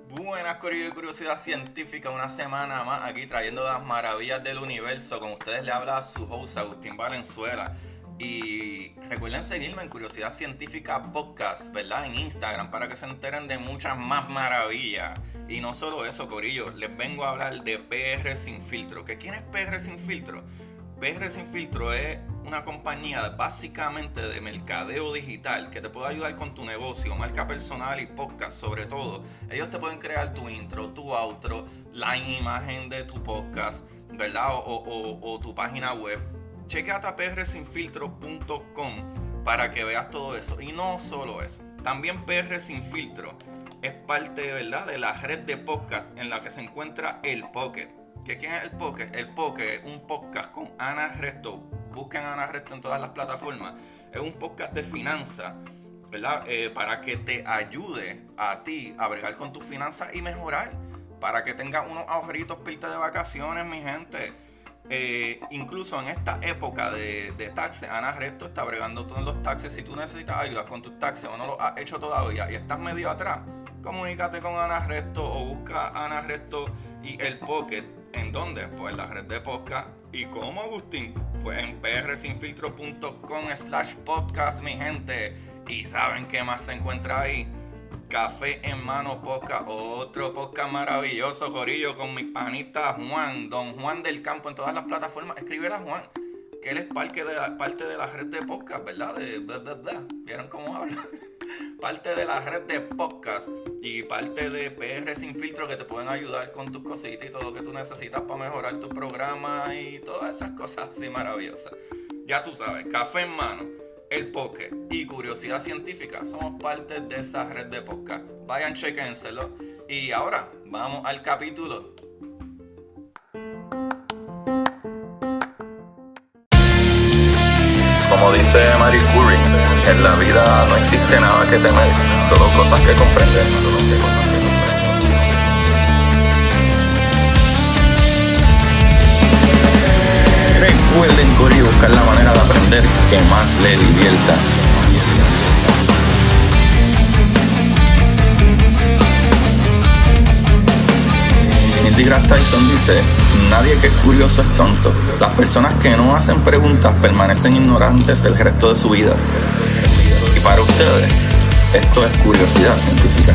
Buenas, corillo y curiosidad científica, una semana más aquí trayendo las maravillas del universo. Con ustedes le habla su host Agustín Valenzuela. Y recuerden seguirme en Curiosidad Científica Podcast, ¿verdad? En Instagram para que se enteren de muchas más maravillas. Y no solo eso, corillo, les vengo a hablar de PR Sin Filtro. ¿Quién es PR Sin Filtro? PR Sin Filtro es una compañía básicamente de mercadeo digital que te puede ayudar con tu negocio, marca personal y podcast sobre todo. Ellos te pueden crear tu intro, tu outro, la imagen de tu podcast, ¿verdad? O tu página web. Chequeate a prsinfiltro.com para que veas todo eso. Y no solo eso, también PR Sin Filtro es parte, ¿verdad?, de la red de podcast en la que se encuentra el Pocket. ¿Quién es el Pocket? El Pocket es un podcast con Ana Resto. Busquen a Ana Resto en todas las plataformas. Es un podcast de finanzas, ¿verdad? Para que te ayude a ti a bregar con tus finanzas y mejorar. Para que tengas unos ahorritos para irte de vacaciones, mi gente. Incluso en esta época de taxes, Ana Resto está bregando todos los taxes. Si tú necesitas ayuda con tus taxes o no lo has hecho todavía y estás medio atrás, comunícate con Ana Resto o busca Ana Resto y el Pocket. ¿En dónde? Pues en la red de podcast. ¿Y cómo, Agustín? Pues en prsinfiltro.com/podcast, mi gente. ¿Y saben qué más se encuentra ahí? Café en Mano Podcast, otro podcast maravilloso, corillo, con mi panita Juan, Don Juan del Campo, en todas las plataformas. Escríbele a Juan, que él es parte de la red de podcast, ¿verdad? ¿Vieron cómo habla? Parte de la red de podcast y parte de PR Sin Filtro, que te pueden ayudar con tus cositas y todo lo que tú necesitas para mejorar tu programa y todas esas cosas así maravillosas. Ya tú sabes, Café en Mano, el Pocket y Curiosidad Científica somos parte de esa red de podcast. Vayan, chequénselo. Y ahora vamos al capítulo. Como dice Marie Curie, en la vida no existe nada que temer, solo cosas que comprender. Recuerden, corillo, buscar la manera de aprender que más le divierta. Neil deGrasse Tyson dice: nadie que es curioso es tonto. Las personas que no hacen preguntas permanecen ignorantes el resto de su vida. Y para ustedes, esto es Curiosidad Científica.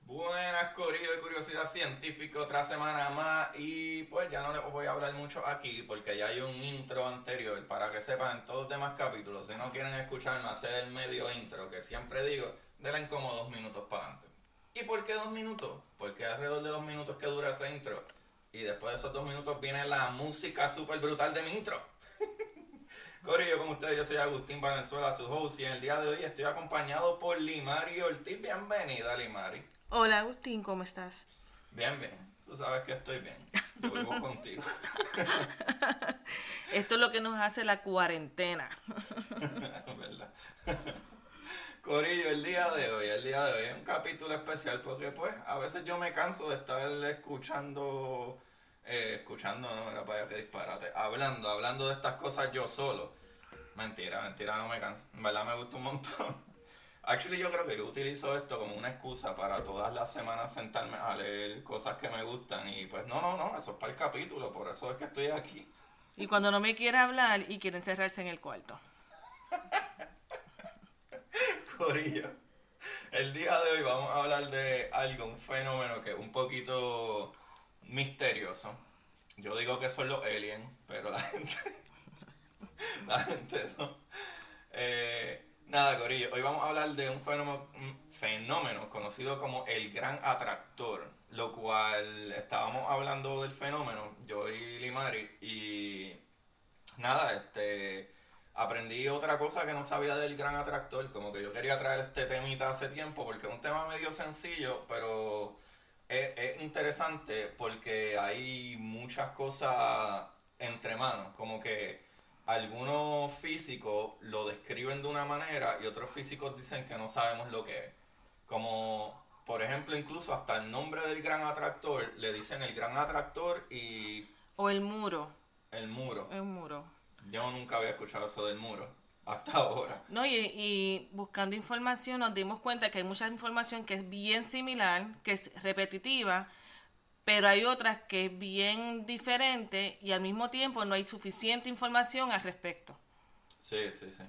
Buenas, corillo de Curiosidad Científica, otra semana más. Y pues ya no les voy a hablar mucho aquí porque ya hay un intro anterior para que sepan en todos los demás capítulos. Si no quieren escucharme hacer el medio intro, que siempre digo, denle como 2 minutos para adelante. ¿Y por qué 2 minutos? Porque alrededor de 2 minutos que dura ese intro. Y después de esos 2 minutos viene la música súper brutal de mi intro. Corillo, con ustedes, yo soy Agustín Valenzuela, su host, y en el día de hoy estoy acompañado por Limari Ortiz. Bienvenida, Limari. Hola, Agustín, ¿cómo estás? Bien, bien. Tú sabes que estoy bien. Yo vivo contigo. Esto es lo que nos hace la cuarentena. ¿Verdad? Corillo, el día de hoy es un capítulo especial porque pues a veces yo me canso de estar escuchando, no, era para allá que disparate, hablando de estas cosas yo solo. Mentira, no me canso. En verdad me gusta un montón. Actually, yo creo que yo utilizo esto como una excusa para todas las semanas sentarme a leer cosas que me gustan. Y pues no, eso es para el capítulo, por eso es que estoy aquí. Y cuando no me quiere hablar y quiere encerrarse en el cuarto. Corillo, el día de hoy vamos a hablar de algo, un fenómeno que es un poquito misterioso. Yo digo que son los aliens, pero la gente no. Nada, corillo, hoy vamos a hablar de un fenómeno conocido como el gran atractor, lo cual estábamos hablando del fenómeno, yo y Limari, y nada, aprendí otra cosa que no sabía del gran atractor, como que yo quería traer este temita hace tiempo porque es un tema medio sencillo, pero es interesante porque hay muchas cosas entre manos, como que algunos físicos lo describen de una manera y otros físicos dicen que no sabemos lo que es. Como, por ejemplo, incluso hasta el nombre del gran atractor, le dicen el gran atractor y O el muro. el muro. El muro. Yo nunca había escuchado eso del muro, hasta ahora. No, y buscando información nos dimos cuenta que hay mucha información que es bien similar, que es repetitiva, pero hay otras que es bien diferente y al mismo tiempo no hay suficiente información al respecto. Sí, sí, sí.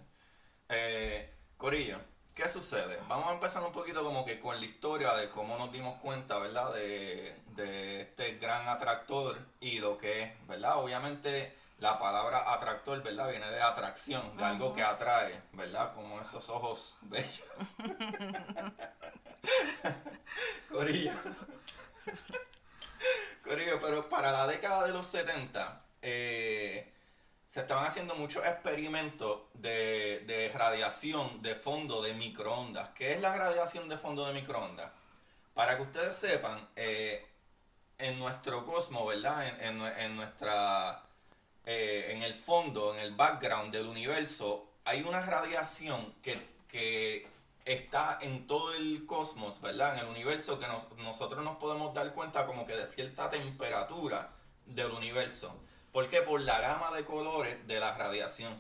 Corillo, ¿qué sucede? Vamos a empezar un poquito como que con la historia de cómo nos dimos cuenta, ¿verdad? De este gran atractor y lo que es, ¿verdad? Obviamente la palabra atractor, ¿verdad? Viene de atracción, de algo que atrae, ¿verdad? Como esos ojos bellos. Corillo. Corillo, pero para la década de los 70 se estaban haciendo muchos experimentos de radiación de fondo de microondas. ¿Qué es la radiación de fondo de microondas? Para que ustedes sepan, en nuestro cosmos, ¿verdad? En nuestra, en el fondo, en el background del universo, hay una radiación que está en todo el cosmos, ¿verdad? En el universo que nosotros nos podemos dar cuenta como que de cierta temperatura del universo. ¿Por qué? Por la gama de colores de la radiación.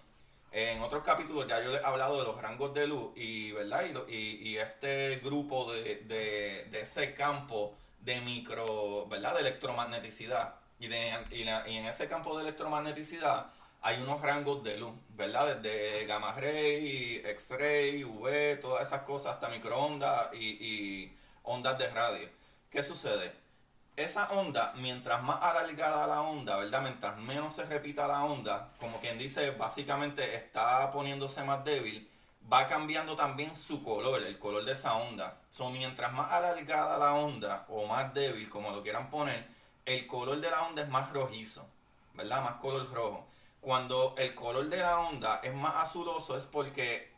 En otros capítulos ya yo les he hablado de los rangos de luz y, ¿verdad? Y este grupo de ese campo de micro, ¿verdad? De electromagneticidad. Y en ese campo de electromagneticidad hay unos rangos de luz, ¿verdad? Desde gamma ray, X-ray, UV, todas esas cosas, hasta microondas y ondas de radio. ¿Qué sucede? Esa onda, mientras más alargada la onda, ¿verdad? Mientras menos se repita la onda, como quien dice, básicamente está poniéndose más débil, va cambiando también su color, el color de esa onda. Mientras más alargada la onda, o más débil, como lo quieran poner, el color de la onda es más rojizo, ¿verdad? Más color rojo. Cuando el color de la onda es más azuloso es porque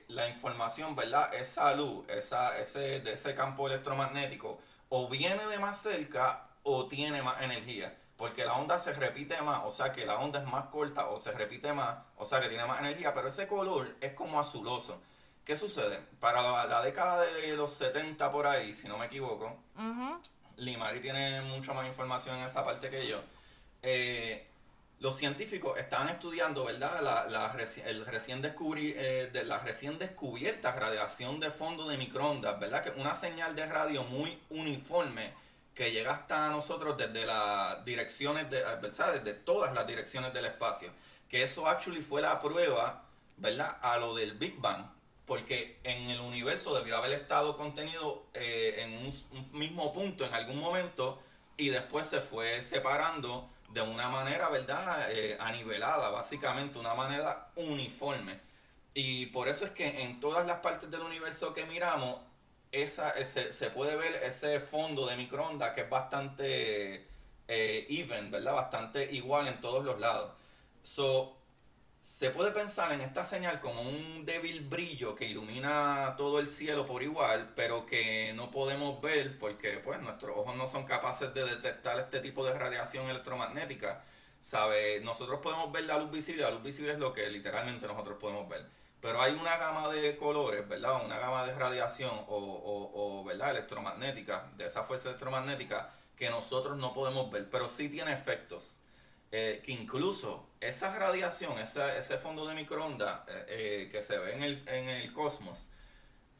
la información, ¿verdad? Esa luz, de ese campo electromagnético, o viene de más cerca o tiene más energía. Porque la onda se repite más, o sea que la onda es más corta o se repite más, o sea que tiene más energía, pero ese color es como azuloso. ¿Qué sucede? Para la década de los 70 por ahí, si no me equivoco, Ujú. Limari tiene mucha más información en esa parte que yo. eh, los científicos estaban estudiando, ¿verdad? La recién descubierta radiación de fondo de microondas, ¿verdad? Que es una señal de radio muy uniforme que llega hasta nosotros desde las direcciones, ¿verdad? Desde todas las direcciones del espacio. Que eso actually fue la prueba, ¿verdad? A lo del Big Bang. Porque en el universo debió haber estado contenido en un mismo punto en algún momento y después se fue separando de una manera, ¿verdad? Anivelada, básicamente, una manera uniforme. Y por eso es que en todas las partes del universo que miramos, se puede ver ese fondo de microondas que es bastante even, ¿verdad? Bastante igual en todos los lados. So, se puede pensar en esta señal como un débil brillo que ilumina todo el cielo por igual, pero que no podemos ver porque pues nuestros ojos no son capaces de detectar este tipo de radiación electromagnética. ¿Sabe? Nosotros podemos ver la luz visible es lo que literalmente nosotros podemos ver. Pero hay una gama de colores, ¿verdad? Una gama de radiación ¿verdad? Electromagnética, de esa fuerza electromagnética que nosotros no podemos ver, pero sí tiene efectos que incluso esa radiación, ese fondo de microondas que se ve en el cosmos,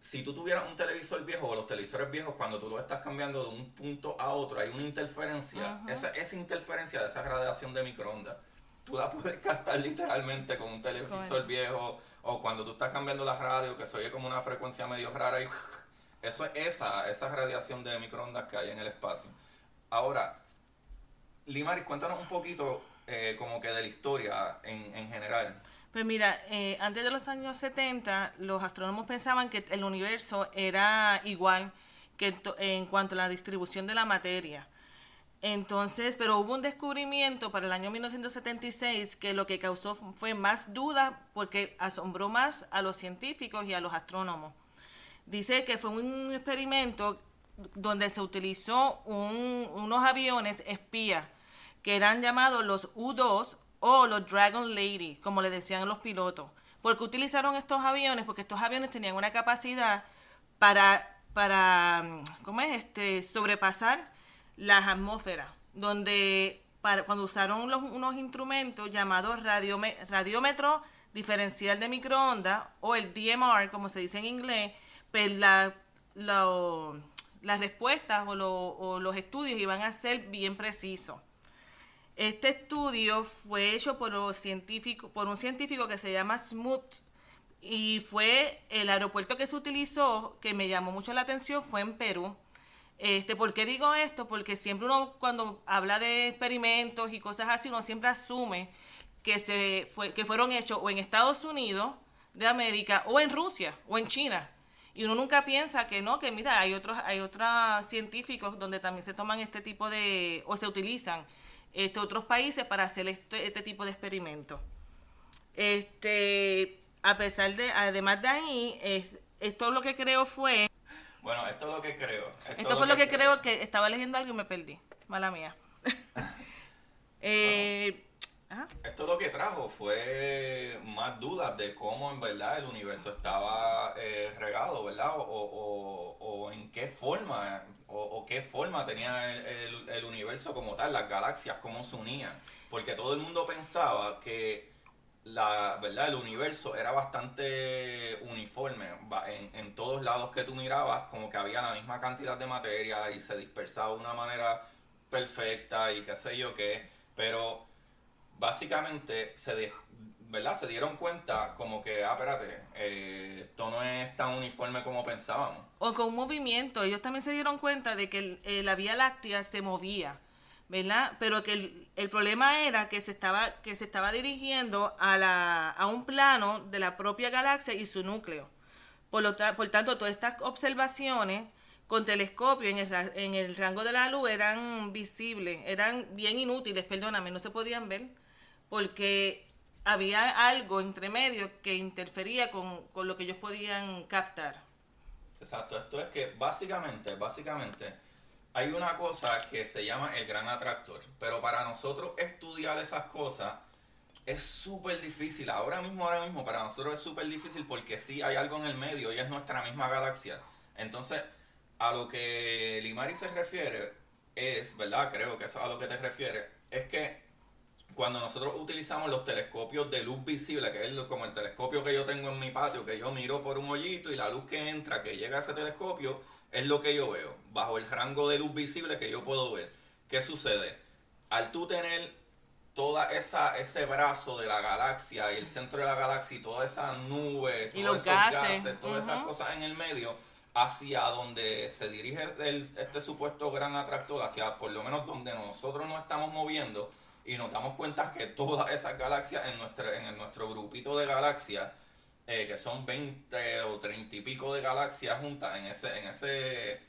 si tú tuvieras un televisor viejo o los televisores viejos, cuando tú lo estás cambiando de un punto a otro, hay una interferencia, esa interferencia de esa radiación de microondas, tú la puedes captar literalmente con un televisor viejo o cuando tú estás cambiando la radio, que se oye como una frecuencia medio rara y eso es esa radiación de microondas que hay en el espacio. Ahora, Limari, cuéntanos un poquito como que de la historia en general. Pues mira, antes de los años 70, los astrónomos pensaban que el universo era igual que en cuanto a la distribución de la materia. Entonces, pero hubo un descubrimiento para el año 1976 que lo que causó fue más duda porque asombró más a los científicos y a los astrónomos. Dice que fue un experimento donde se utilizó unos aviones espías que eran llamados los U-2 o los Dragon Lady, como le decían los pilotos. ¿Por qué utilizaron estos aviones? Porque estos aviones tenían una capacidad para ¿cómo es? Sobrepasar las atmósferas, donde cuando usaron unos instrumentos llamados radiómetro diferencial de microondas, o el DMR, como se dice en inglés, pues las respuestas o los estudios iban a ser bien precisos. Este estudio fue hecho por un científico que se llama Smuts, y fue el aeropuerto que se utilizó, que me llamó mucho la atención, fue en Perú. ¿Por qué digo esto? Porque siempre uno, cuando habla de experimentos y cosas así, uno siempre asume que fueron hechos o en Estados Unidos de América, o en Rusia, o en China. Y uno nunca piensa que no, que mira, hay otros científicos donde también se toman o se utilizan otros países para hacer este tipo de experimentos. Además de ahí, esto lo que creo fue... Bueno, esto es lo que creo. Esto fue lo que creo, que estaba leyendo algo y me perdí. Mala mía. Esto lo que trajo fue más dudas de cómo en verdad el universo estaba regado, ¿verdad? O en qué forma, o qué forma tenía el universo como tal, las galaxias, cómo se unían. Porque todo el mundo pensaba que ¿verdad? El universo era bastante uniforme. En todos lados que tú mirabas, como que había la misma cantidad de materia y se dispersaba de una manera perfecta y qué sé yo qué. Pero básicamente ¿verdad? Se dieron cuenta como que, espérate, esto no es tan uniforme como pensábamos. O con un movimiento. Ellos también se dieron cuenta de que la Vía Láctea se movía, ¿verdad? Pero que el problema era que se estaba dirigiendo a un plano de la propia galaxia y su núcleo. Por tanto, todas estas observaciones con telescopio en el rango de la luz eran visibles, eran bien inútiles, perdóname, no se podían ver, porque había algo entre medio que interfería con lo que ellos podían captar. Exacto, esto es que básicamente hay una cosa que se llama el gran atractor, pero para nosotros estudiar esas cosas es súper difícil. Ahora mismo para nosotros es súper difícil, porque sí hay algo en el medio y es nuestra misma galaxia. Entonces, a lo que Limari se refiere es, ¿verdad? Creo que eso es a lo que te refiere, es que cuando nosotros utilizamos los telescopios de luz visible, que es como el telescopio que yo tengo en mi patio, que yo miro por un hoyito y la luz que entra, que llega a ese telescopio, es lo que yo veo, bajo el rango de luz visible que yo puedo ver. ¿Qué sucede? Al tú tener toda ese brazo de la galaxia y el centro de la galaxia y toda esa nube, todos esos gases, todas esas cosas en el medio, hacia donde se dirige este supuesto gran atractor, hacia por lo menos donde nosotros nos estamos moviendo, y nos damos cuenta que todas esas galaxias en nuestro grupito de galaxias, que son 20 o 30 y pico de galaxias juntas en ese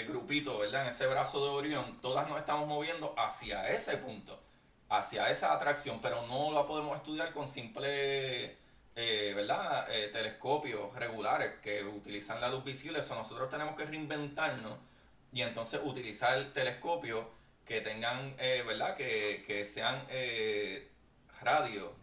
grupito, ¿verdad? En ese brazo de Orión, todas nos estamos moviendo hacia ese punto, hacia esa atracción, pero no la podemos estudiar con simple, ¿verdad? Telescopios regulares que utilizan la luz visible. Eso nosotros tenemos que reinventarnos y entonces utilizar telescopios que tengan, ¿verdad? Que sean de radio,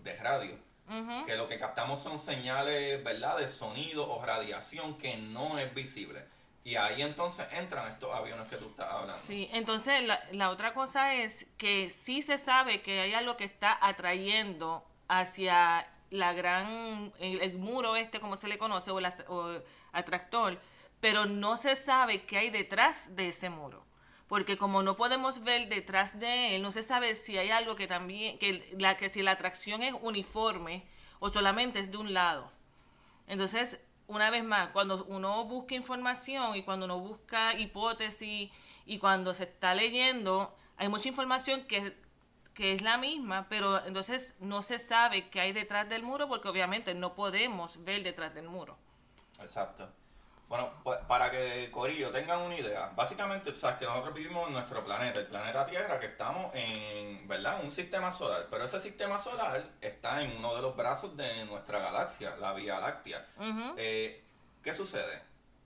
que lo que captamos son señales, ¿verdad? De sonido o radiación que no es visible. Y ahí entonces entran estos aviones que tú estás hablando. Sí, entonces la otra cosa es que sí se sabe que hay algo que está atrayendo hacia el muro como se le conoce, o atractor, pero no se sabe qué hay detrás de ese muro. Porque como no podemos ver detrás de él, no se sabe si hay algo que también, que si la atracción es uniforme o solamente es de un lado. Entonces, una vez más, cuando uno busca información y cuando uno busca hipótesis y cuando se está leyendo, hay mucha información que es la misma, pero entonces no se sabe qué hay detrás del muro, porque obviamente no podemos ver detrás del muro. Exacto. Bueno, pues para que Corillo tengan una idea, básicamente, sabes que nosotros vivimos en nuestro planeta, el planeta Tierra, que estamos en, ¿verdad?, un sistema solar, pero ese sistema solar está en uno de los brazos de nuestra galaxia, la Vía Láctea. ¿Qué sucede?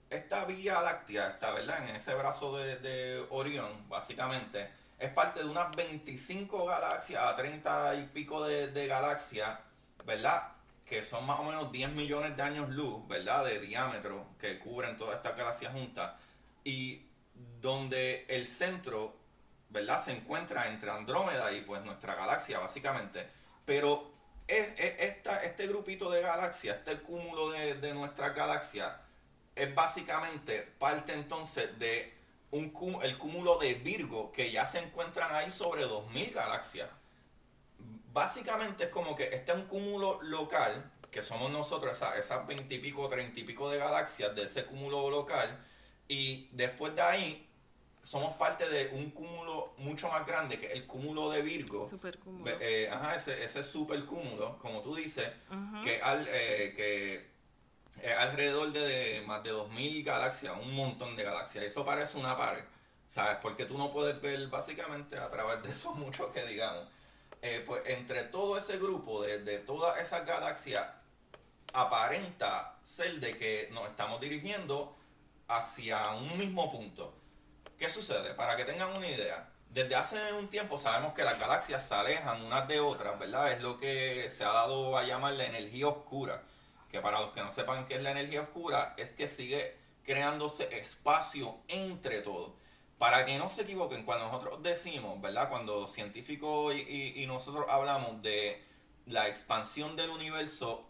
Esta Vía Láctea está, ¿verdad?, en ese brazo de Orión, básicamente, es parte de unas 25 galaxias a 30 y pico de galaxias, ¿verdad? Que son más o menos 10 millones de años luz, ¿verdad? De diámetro que cubren todas estas galaxias juntas. Y donde el centro, ¿verdad? Se encuentra entre Andrómeda y pues nuestra galaxia, básicamente. Pero este grupito de galaxias, este cúmulo de nuestra galaxia, es básicamente parte entonces de el cúmulo de Virgo, que ya se encuentran ahí sobre 2000 galaxias. Básicamente es como que este es un cúmulo local, que somos nosotros, esas 20 y pico, 30 y pico de galaxias de ese cúmulo local, y después de ahí somos parte de un cúmulo mucho más grande, que es el cúmulo de Virgo. Supercúmulo. Ese supercúmulo, como tú dices, que es alrededor de más de 2000 galaxias, un montón de galaxias. Eso parece una pared, ¿sabes? Porque tú no puedes ver básicamente a través de eso mucho que digamos. Pues entre todo ese grupo de todas esas galaxias, aparenta ser de que nos estamos dirigiendo hacia un mismo punto. ¿Qué sucede? Para que tengan una idea, desde hace un tiempo sabemos que las galaxias se alejan unas de otras, ¿verdad? Es lo que se ha dado a llamar la energía oscura, que para los que no sepan qué es la energía oscura, es que sigue creándose espacio entre todos. Para que no se equivoquen, cuando nosotros decimos, ¿verdad? Cuando científicos y nosotros hablamos de la expansión del universo,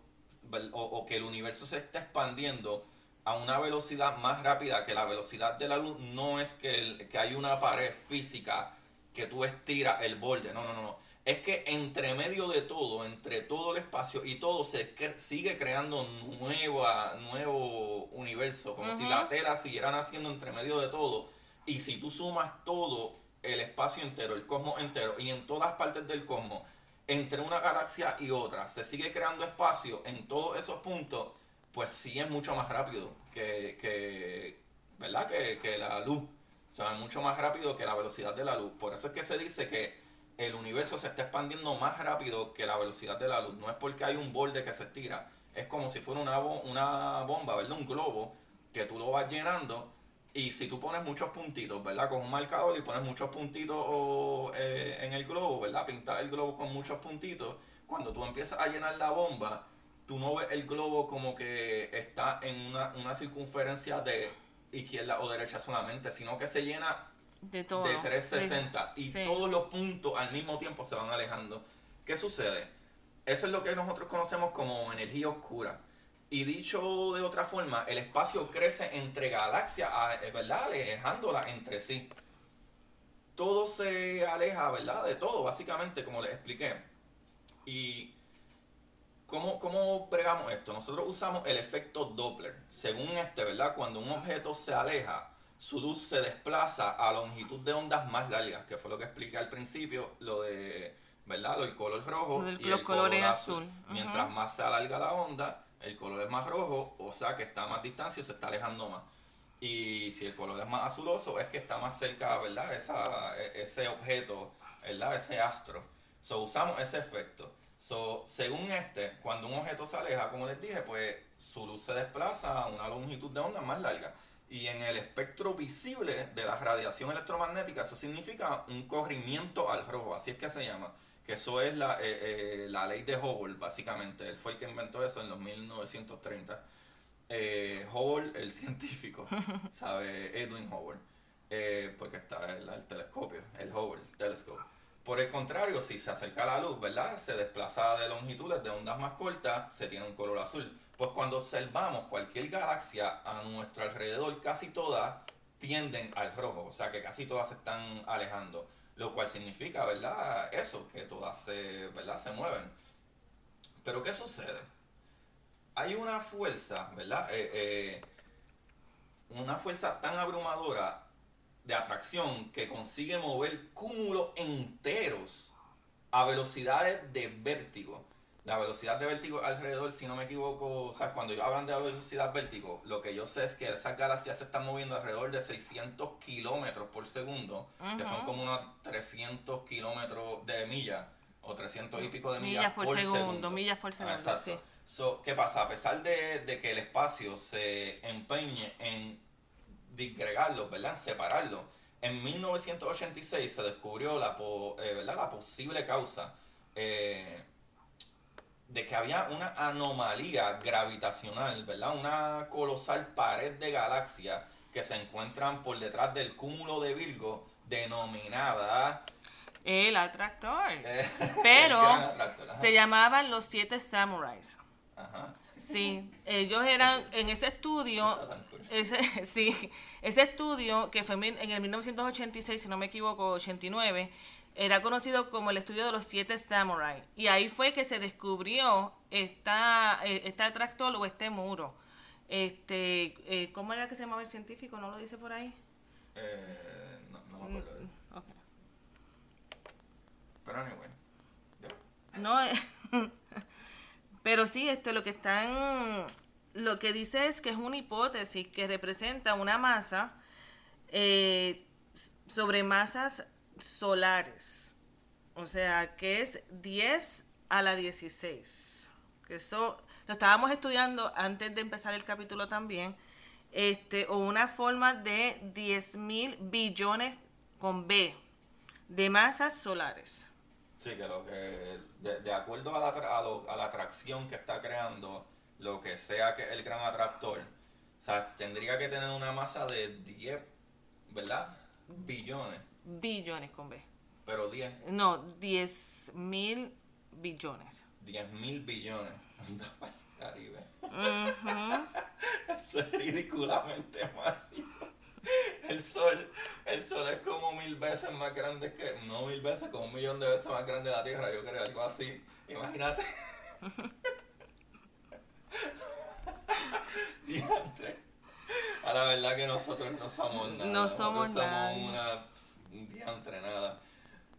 o que el universo se está expandiendo a una velocidad más rápida que la velocidad de la luz, no es que hay una pared física que tú estiras el borde, no. Es que entre medio de todo, entre todo el espacio y todo, sigue creando nuevo universo, como si la tela siguiera naciendo entre medio de todo. Y si tú sumas todo el espacio entero, el cosmos entero, y en todas partes del cosmos, entre una galaxia y otra, se sigue creando espacio en todos esos puntos, pues sí es mucho más rápido ¿verdad? Que la luz. O sea, es mucho más rápido que la velocidad de la luz. Por eso es que se dice que el universo se está expandiendo más rápido que la velocidad de la luz. No es porque hay un borde que se estira. Es como si fuera una bomba, ¿verdad? Un globo que tú lo vas llenando. Y si tú pones muchos puntitos, ¿verdad? Con un marcador y pones muchos puntitos en el globo, ¿verdad? Pintar el globo con muchos puntitos. Cuando tú empiezas a llenar la bomba, tú no ves el globo como que está en una circunferencia de izquierda o derecha solamente, sino que se llena de todo. De 360 y sí, todos los puntos al mismo tiempo se van alejando. ¿Qué sucede? Eso es lo que nosotros conocemos como energía oscura. Y dicho de otra forma, el espacio crece entre galaxias, ¿verdad? Alejándolas entre sí. Todo se aleja, ¿verdad? De todo, básicamente, como les expliqué. Y ¿cómo bregamos esto? Nosotros usamos el efecto Doppler. Según ¿verdad? Cuando un objeto se aleja, su luz se desplaza a longitud de ondas más largas, que fue lo que expliqué al principio, lo de, ¿verdad? Lo del color rojo y el color azul. Mientras más se alarga la onda, el color es más rojo, o sea que está a más distancia y se está alejando más. Y si el color es más azuloso, es que está más cerca, ¿verdad? Ese objeto, ¿verdad? Ese astro. Usamos ese efecto. Según cuando un objeto se aleja, como les dije, pues su luz se desplaza a una longitud de onda más larga. Y en el espectro visible de la radiación electromagnética, eso significa un corrimiento al rojo, así es que se llama. Que eso es la ley de Hubble, básicamente. Él fue el que inventó eso en los 1930. Hubble, el científico, ¿sabe? Edwin Hubble. Porque está el telescopio, el Hubble Telescope. Por el contrario, si se acerca la luz, ¿verdad? Se desplaza de longitudes de ondas más cortas, se tiene un color azul. Pues cuando observamos cualquier galaxia a nuestro alrededor, casi todas tienden al rojo. O sea que casi todas se están alejando. Lo cual significa, ¿verdad? Eso, que todas ¿verdad? Se mueven. Pero ¿qué sucede? Hay una fuerza, ¿verdad? Una fuerza tan abrumadora de atracción que consigue mover cúmulos enteros a velocidades de vértigo. La velocidad de vértigo alrededor, si no me equivoco, o sea, cuando hablan de velocidad vértigo, lo que yo sé es que esas galaxias se están moviendo alrededor de 600 kilómetros por segundo, que son como unos 300 kilómetros de millas, o 300 y pico de millas por segundo. Millas por segundo, exacto. Sí. ¿Qué pasa? A pesar de que el espacio se empeñe en disgregarlos, ¿verdad? En separarlos, En 1986 se descubrió ¿verdad? La posible causa de que había una anomalía gravitacional, ¿verdad? Una colosal pared de galaxias que se encuentran por detrás del cúmulo de Virgo, denominada El atractor. el Pero gran atractor. Ajá. se llamaban los 7 samuráis. Ajá. Sí, ellos eran en ese estudio, Está tan cool. ese estudio que fue en el 1986, si no me equivoco, 89, era conocido como el estudio de los 7 samuráis. Y ahí fue que se descubrió este atractor o este muro. ¿Cómo era que se llamaba el científico? ¿No lo dice por ahí? No me acuerdo de él. Ok. Pero anyway. No, pero sí, lo que dice es que es una hipótesis que representa una masa sobre masas solares. O sea, que es 10 a la 16. Que eso lo estábamos estudiando antes de empezar el capítulo también. O una forma de 10.000 billones con B de masas solares. Sí, que de acuerdo a la atracción que está creando, lo que sea que el gran atractor, o sea, tendría que tener una masa de 10, ¿verdad? Billones, Billones con B. pero 10, No, 10.000 billones. 10.000 billones. Anda pa'l Caribe. Ujú. Eso es ridículamente masivo. El sol es como 1.000 veces más grande no 1.000 veces, como 1.000.000 de veces más grande de la Tierra, yo creo, algo así. Imagínate. Diantre. A la verdad que nosotros no somos nada. No somos nosotros nada. somos una diantre nada.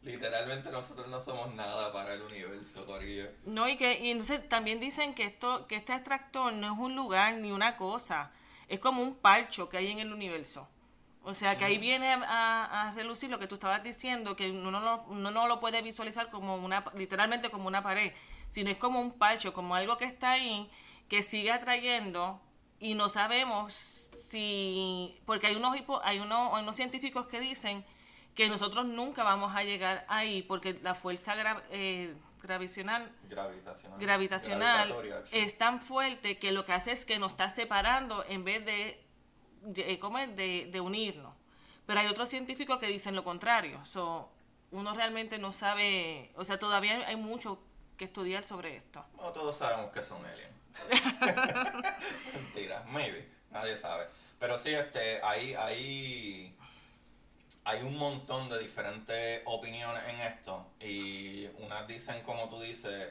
Literalmente nosotros no somos nada para el universo, corillo. No, y entonces también dicen que este atractor no es un lugar ni una cosa, es como un parcho que hay en el universo. O sea, que ahí viene a relucir lo que tú estabas diciendo, que uno no lo puede visualizar como literalmente como una pared, sino es como un parcho, como algo que está ahí, que sigue atrayendo y no sabemos porque hay unos científicos que dicen que nosotros nunca vamos a llegar ahí porque la fuerza gravitacional Gravitatoria, es tan fuerte que lo que hace es que nos está separando en vez de unirnos. Pero hay otros científicos que dicen lo contrario. Uno realmente no sabe, o sea, todavía hay mucho que estudiar sobre esto. No todos sabemos que son aliens. Mentira, maybe, nadie sabe. Pero sí, hay un montón de diferentes opiniones en esto y unas dicen, como tú dices,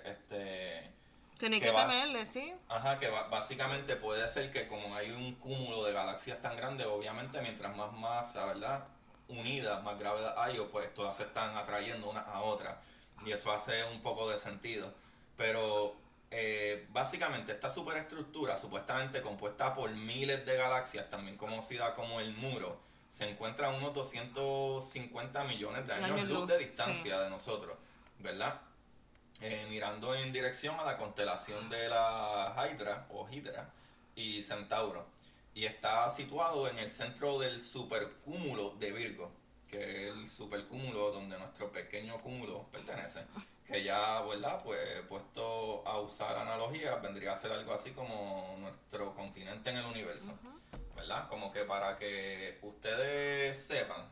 Tiene que tenerle, sí. Ajá, que básicamente puede ser que como hay un cúmulo de galaxias tan grande, obviamente mientras más masa, ¿verdad? Unidas, más gravedad hay, pues todas se están atrayendo una a otra y eso hace un poco de sentido. Pero básicamente esta superestructura, supuestamente compuesta por miles de galaxias, también conocida como el muro, se encuentra a unos 250 millones de años luz de distancia de nosotros, ¿verdad? Mirando en dirección a la constelación de la Hydra y Centauro. Y está situado en el centro del supercúmulo de Virgo, que es el supercúmulo donde nuestro pequeño cúmulo pertenece. Que ya, ¿verdad? Pues puesto a usar analogías, vendría a ser algo así como nuestro continente en el universo. ¿Verdad? Como que para que ustedes sepan,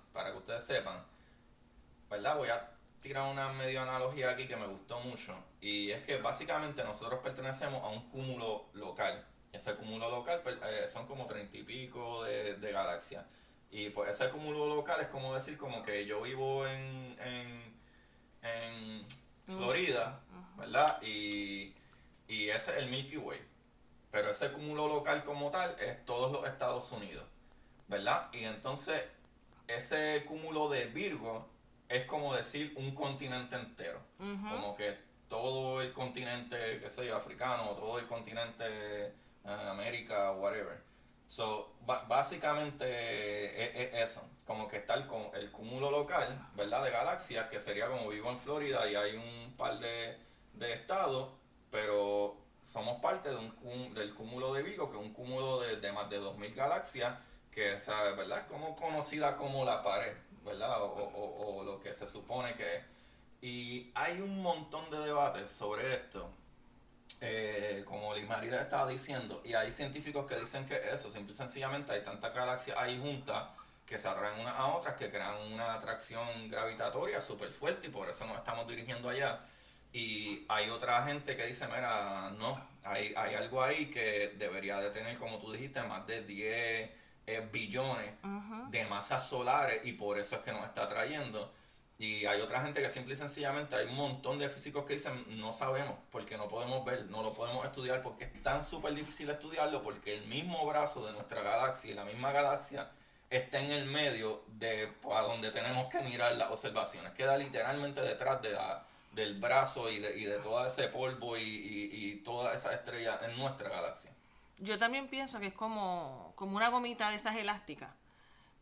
¿verdad? Voy a tirar una medio analogía aquí que me gustó mucho. Y es que básicamente nosotros pertenecemos a un cúmulo local. Ese cúmulo local son como 30 y pico de galaxias. Y pues ese cúmulo local es como decir como que yo vivo en Florida, ¿verdad? Y ese es el Milky Way. Pero ese cúmulo local como tal es todos los Estados Unidos, ¿verdad? Y entonces ese cúmulo de Virgo es como decir un continente entero. Como que todo el continente, qué sé yo, africano, o todo el continente América, whatever. So, básicamente es eso. Como que está el cúmulo local, ¿verdad? De galaxias, que sería como vivo en Florida y hay un par de estados, pero somos parte del cúmulo de Virgo, que es un cúmulo de más de 2.000 galaxias, que esa, ¿verdad? Es como conocida como la pared, ¿verdad? O lo que se supone que es. Y hay un montón de debates sobre esto, como Limarila estaba diciendo, y hay científicos que dicen que eso, simple y sencillamente hay tantas galaxias ahí juntas que se atraen unas a otras, que crean una atracción gravitatoria súper fuerte y por eso nos estamos dirigiendo allá. Y hay otra gente que dice, mira, no, hay algo ahí que debería de tener, como tú dijiste, más de 10 billones Ujú. de masas solares y por eso es que nos está atrayendo. Y hay otra gente que simple y sencillamente, hay un montón de físicos que dicen, no sabemos, porque no podemos ver, no lo podemos estudiar, porque es tan súper difícil estudiarlo, porque el mismo brazo de nuestra galaxia y la misma galaxia está en el medio de a donde tenemos que mirar las observaciones. Queda literalmente detrás del brazo y de todo ese polvo y toda esa estrella en nuestra galaxia. Yo también pienso que es como una gomita de esas elásticas.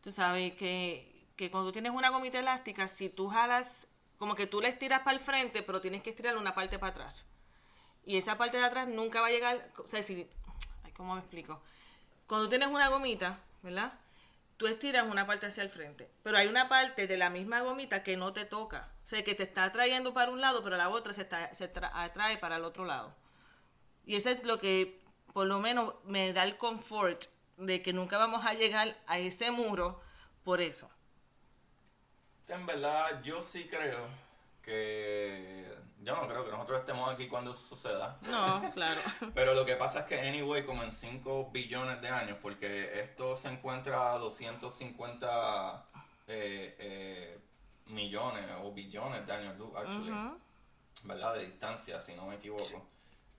Tú sabes que cuando tú tienes una gomita elástica, si tú jalas, como que tú la estiras para el frente, pero tienes que estirar una parte para atrás. Y esa parte de atrás nunca va a llegar, o sea, si, ay, ¿cómo me explico? Cuando tú tienes una gomita, ¿verdad? Tú estiras una parte hacia el frente, pero hay una parte de la misma gomita que no te toca. O sea, que te está atrayendo para un lado, pero la otra atrae para el otro lado. Y eso es lo que por lo menos me da el confort de que nunca vamos a llegar a ese muro por eso. En verdad, yo sí creo que... Yo no creo que nosotros estemos aquí cuando eso suceda. No, claro. Pero lo que pasa es que, anyway, como en 5 billones de años, porque esto se encuentra a 250 millones o billones de años luz, actually, Ujú. ¿verdad? De distancia, si no me equivoco.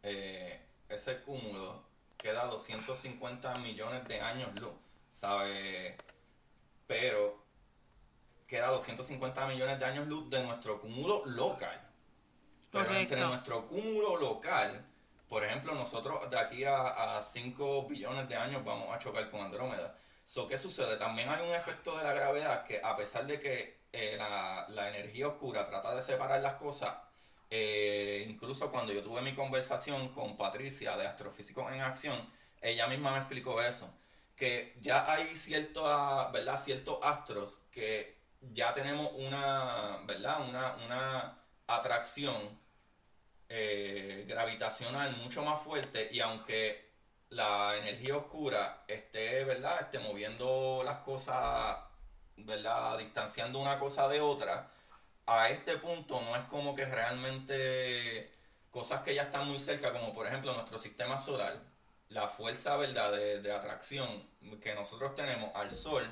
Ese cúmulo queda a 250 millones de años luz, ¿sabe? Pero queda 250 millones de años luz de nuestro cúmulo local. Pero entre Correcto. nuestro cúmulo local, por ejemplo, nosotros de aquí a 5 billones de años vamos a chocar con Andrómeda. So, ¿qué sucede? También hay un efecto de la gravedad que, a pesar de que la energía oscura trata de separar las cosas, incluso cuando yo tuve mi conversación con Patricia de Astrofísicos en Acción, ella misma me explicó eso, que ya hay ¿verdad? Ciertos astros que ya tenemos ¿verdad? Una atracción gravitacional mucho más fuerte y aunque la energía oscura esté, ¿verdad? Esté moviendo las cosas, ¿verdad? Distanciando una cosa de otra, a este punto no es como que realmente cosas que ya están muy cerca, como por ejemplo nuestro sistema solar, la fuerza, ¿verdad? De atracción que nosotros tenemos al Sol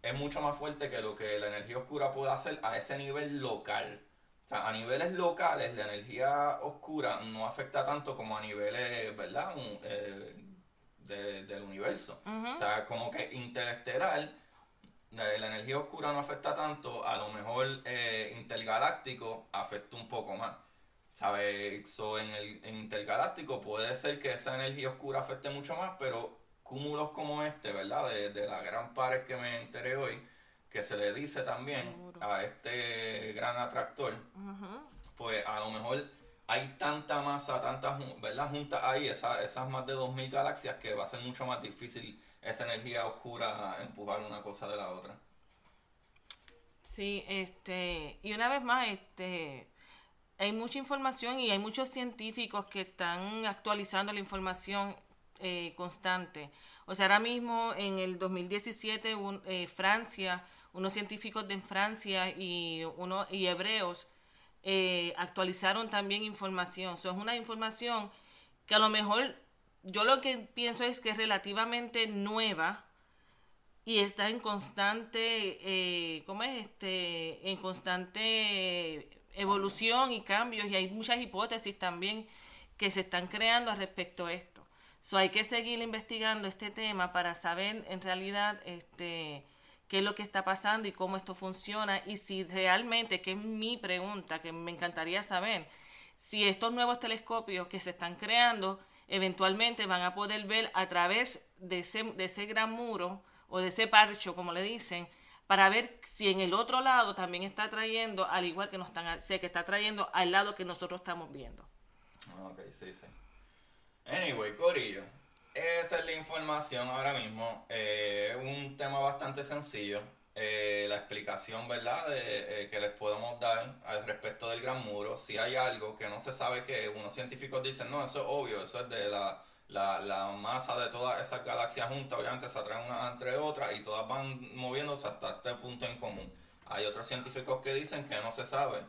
es mucho más fuerte que lo que la energía oscura puede hacer a ese nivel local. O sea, a niveles locales la energía oscura no afecta tanto como a niveles, ¿verdad? Del universo. O Ujú. sea, como que interestelar, la energía oscura no afecta tanto, a lo mejor intergaláctico afecta un poco más. ¿Sabes? So, en intergaláctico puede ser que esa energía oscura afecte mucho más, pero cúmulos como este, ¿verdad? De la gran pared que me enteré hoy, que se le dice también Seguro. a este gran atractor, Ujú. pues a lo mejor hay tanta masa, tantas, ¿verdad? Juntas ahí, esas más de 2000 galaxias, que va a ser mucho más difícil esa energía oscura empujar una cosa de la otra. Sí, y una vez más, hay mucha información y hay muchos científicos que están actualizando la información constante. O sea, ahora mismo en el 2017 Francia, unos científicos de Francia y hebreos actualizaron también información. Eso es una información que a lo mejor yo lo que pienso es que es relativamente nueva y está en constante, ¿cómo es? En constante evolución y cambios y hay muchas hipótesis también que se están creando al respecto a esto. So, hay que seguir investigando este tema para saber en realidad qué es lo que está pasando y cómo esto funciona y si realmente, que es mi pregunta, que me encantaría saber, si estos nuevos telescopios que se están creando eventualmente van a poder ver a través de ese gran muro o de ese parcho, como le dicen, para ver si en el otro lado también está trayendo, al igual que nos están, sé que está trayendo al lado que nosotros estamos viendo. Ok, sí, sí. Anyway, Corillo, esa es la información ahora mismo. Un tema bastante sencillo. la explicación, ¿verdad?, que les podemos dar al respecto del Gran Muro. Si hay algo que no se sabe, que unos científicos dicen, no, eso es obvio, eso es de la masa de todas esas galaxias juntas, obviamente se atraen unas entre otras y todas van moviéndose hasta este punto en común. Hay otros científicos que dicen que no se sabe.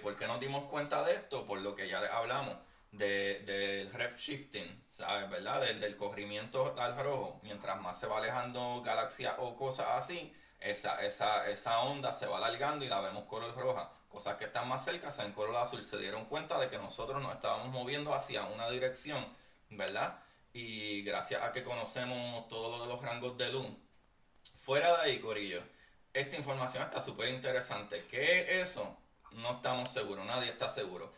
¿Por qué nos dimos cuenta de esto? Por lo que ya les hablamos del redshifting, ¿sabes? ¿Verdad? Del corrimiento al rojo. Mientras más se va alejando galaxias o cosas así, esa onda se va alargando y la vemos color roja. Cosas que están más cerca se ven color azul. Se dieron cuenta de que nosotros nos estábamos moviendo hacia una dirección, ¿verdad? Y gracias a que conocemos todo lo de los rangos de luz. Fuera de ahí, Corillo, esta información está súper interesante. ¿Qué es eso? No estamos seguros, nadie está seguro.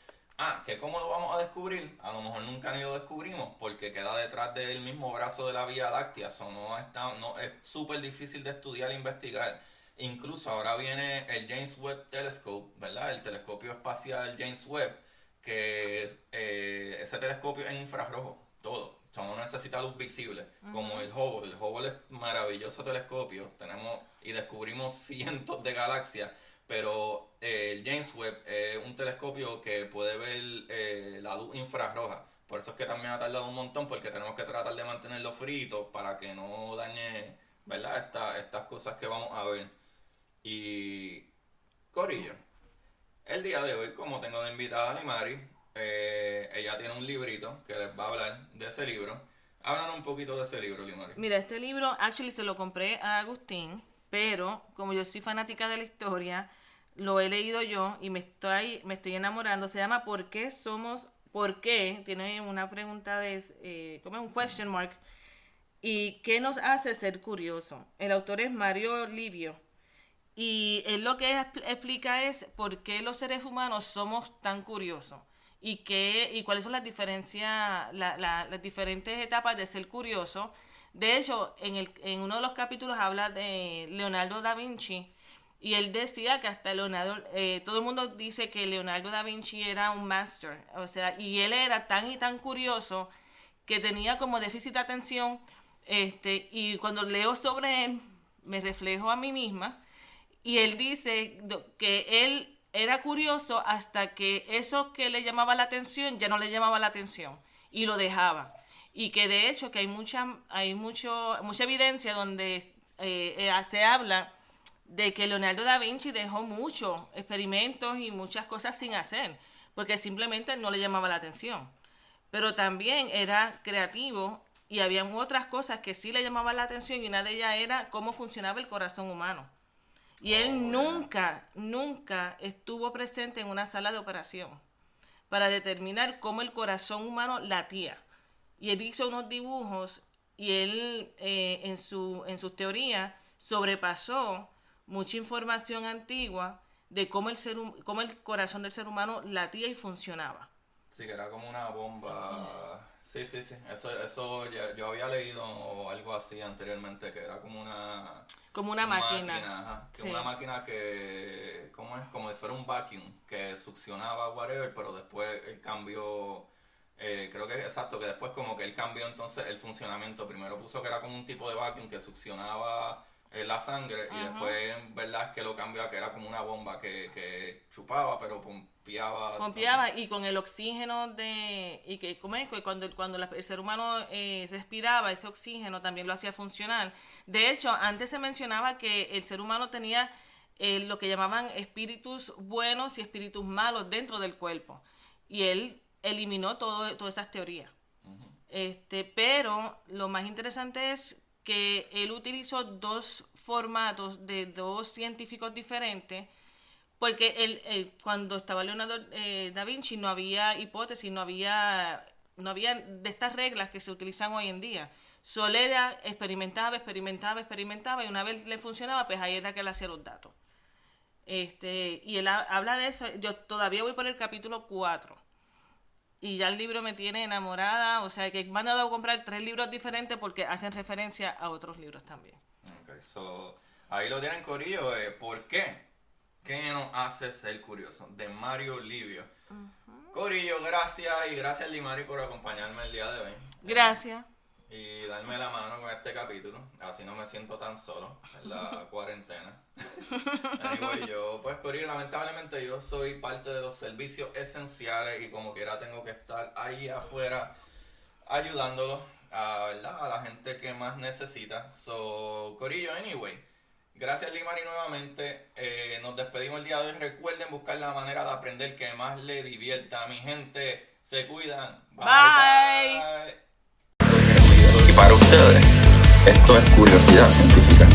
Que cómo lo vamos a descubrir, a lo mejor nunca ni lo descubrimos porque queda detrás del mismo brazo de la Vía Láctea, no, es súper difícil de estudiar e investigar. Incluso ahora viene el James Webb Telescope, ¿verdad? El telescopio espacial James Webb, que ese telescopio es infrarrojo, todo. O sea, no necesita luz visible, como el Hubble. El Hubble es maravilloso telescopio, tenemos y descubrimos cientos de galaxias, pero el James Webb es un telescopio que puede ver la luz infrarroja. Por eso es que también ha tardado un montón, porque tenemos que tratar de mantenerlo frito para que no dañe, ¿verdad? Estas cosas que vamos a ver. Y Corillo, el día de hoy, como tengo de invitada a Limari, ella tiene un librito que les va a hablar de ese libro. Háblanos un poquito de ese libro, Limari. Mira, este libro, actually, se lo compré a Agustín, pero como yo soy fanática de la historia, lo he leído yo y me estoy enamorando. Se llama ¿Por qué? Tiene una pregunta como un question mark. ¿Y qué nos hace ser curioso? El autor es Mario Livio. Y él lo que explica es por qué los seres humanos somos tan curiosos y cuáles son las diferencias, las diferentes etapas de ser curioso. De hecho, en uno de los capítulos habla de Leonardo da Vinci y él decía que hasta todo el mundo dice que Leonardo da Vinci era un master, o sea, y él era tan y tan curioso que tenía como déficit de atención, y cuando leo sobre él me reflejo a mí misma y él dice que él era curioso hasta que eso que le llamaba la atención ya no le llamaba la atención y lo dejaba. Y que de hecho que mucha evidencia donde se habla de que Leonardo da Vinci dejó muchos experimentos y muchas cosas sin hacer, porque simplemente no le llamaba la atención. Pero también era creativo y había otras cosas que sí le llamaban la atención y una de ellas era cómo funcionaba el corazón humano. Y él nunca estuvo presente en una sala de operación para determinar cómo el corazón humano latía. Y él hizo unos dibujos y él en sus teorías sobrepasó mucha información antigua de cómo el corazón del ser humano latía y funcionaba. Sí, que era como una bomba. Sí, sí, sí. Eso yo había leído algo así anteriormente, que era como una máquina. Ajá. Que Sí. una máquina que, ¿cómo es? Como si fuera un vacuum, que succionaba whatever, pero después el cambio, creo que exacto, que después como que él cambió entonces el funcionamiento. Primero puso que era como un tipo de vacuum que succionaba la sangre y después, verdad, es que lo cambió a que era como una bomba que chupaba, pero pompeaba. Pompeaba y con el oxígeno y que como es que cuando el ser humano respiraba ese oxígeno también lo hacía funcionar. De hecho, antes se mencionaba que el ser humano tenía lo que llamaban espíritus buenos y espíritus malos dentro del cuerpo y él eliminó todas esas teorías. Pero lo más interesante es que él utilizó dos formatos de dos científicos diferentes, porque cuando estaba Leonardo da Vinci no había hipótesis, no había de estas reglas que se utilizan hoy en día. Solo era experimentaba y una vez le funcionaba, pues ahí era que él hacía los datos. Y él habla de eso. Yo todavía voy por el capítulo 4 y ya el libro me tiene enamorada, o sea que me han dado a comprar 3 libros diferentes porque hacen referencia a otros libros también. Okay, so, ahí lo tienen, Corillo. ¿Por qué? ¿Qué nos hace ser curioso? De Mario Livio. Corillo, gracias y gracias, Limari, por acompañarme el día de hoy. Gracias. y darme la mano con este capítulo. Así no me siento tan solo en la cuarentena. Anyway, yo, pues, Corillo, lamentablemente yo soy parte de los servicios esenciales y como quiera tengo que estar ahí afuera ayudándolos ¿verdad? A la gente que más necesita. So, Corillo, anyway, gracias Limari nuevamente. Nos despedimos el día de hoy. Recuerden buscar la manera de aprender que más le divierta. Mi gente, se cuidan. Bye. Bye. Y para ustedes, esto es curiosidad científica.